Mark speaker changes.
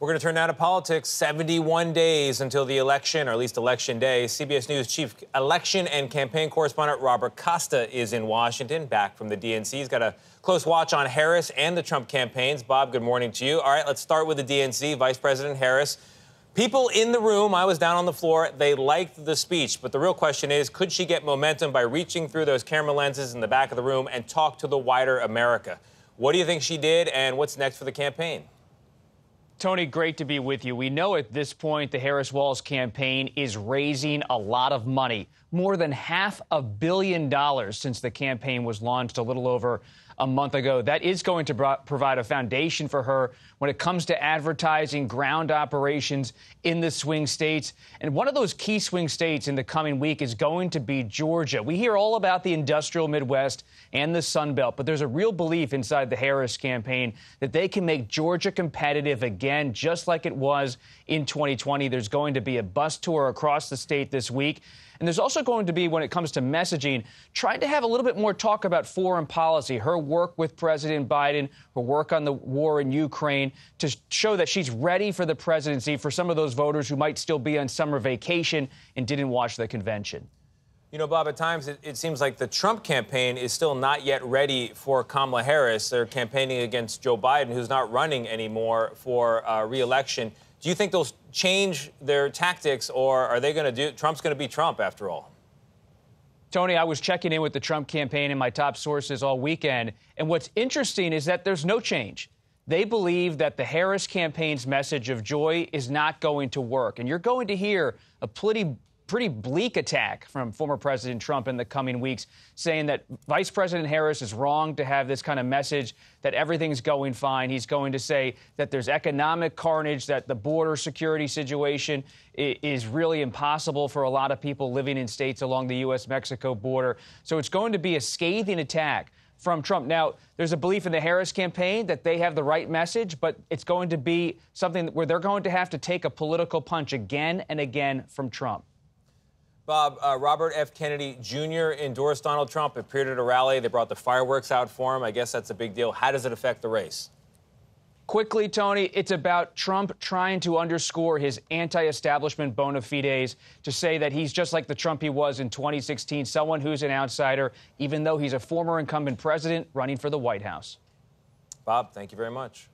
Speaker 1: We're going to turn now to politics. 71 days until the election, or at least Election Day. CBS News chief election and campaign correspondent Robert Costa is in Washington, back from the DNC. He's got a close watch on Harris and the Trump campaigns. Bob, good morning to you. All right, let's start with the DNC. Vice President Harris. People in the room, I was down on the floor, they liked the speech. But the real question is, could she get momentum by reaching through those camera lenses in the back of the room and talk to the wider America? What do you think she did, and what's next for the campaign?
Speaker 2: Tony, great to be with you. We know at this point the Harris-Walz campaign is raising a lot of money, more than $500 million since the campaign was launched a little over a month ago. That is going to provide a foundation for her when it comes to advertising, ground operations in the swing states. And one of those key swing states in the coming week is going to be Georgia. We hear all about the industrial Midwest and the Sun Belt, but there's a real belief inside the Harris campaign that they can make Georgia competitive again, just like it was in 2020. There's going to be a bus tour across the state this week. And there's also going to be, when it comes to messaging, trying to have a little bit more talk about foreign policy, her work with President Biden, her work on the war in Ukraine, to show that she's ready for the presidency for some of those voters who might still be on summer vacation and didn't watch the convention.
Speaker 1: You know, Bob, at times it seems like the Trump campaign is still not yet ready for Kamala Harris. They're campaigning against Joe Biden, who's not running anymore for re-election. Do you think they'll change their tactics, or are they going to do Trump's going to be Trump after all?
Speaker 2: Tony, I was checking in with the Trump campaign and my top sources all weekend. And what's interesting is that there's no change. They believe that the Harris campaign's message of joy is not going to work. And you're going to hear a pretty bleak attack from former President Trump in the coming weeks, saying that Vice President Harris is wrong to have this kind of message, that everything's going fine. He's going to say that there's economic carnage, that the border security situation is really impossible for a lot of people living in states along the U.S.-Mexico border. So it's going to be a scathing attack from Trump. Now, there's a belief in the Harris campaign that they have the right message, but it's going to be something where they're going to have to take a political punch again and again from Trump.
Speaker 1: Bob, Robert F. Kennedy Jr. endorsed Donald Trump, appeared at a rally. They brought the fireworks out for him. I guess that's a big deal. How does it affect the race?
Speaker 2: Quickly, Tony, it's about Trump trying to underscore his anti-establishment bona fides, to say that he's just like the Trump he was in 2016, someone who's an outsider, even though he's a former incumbent president running for the White House.
Speaker 1: Bob, thank you very much.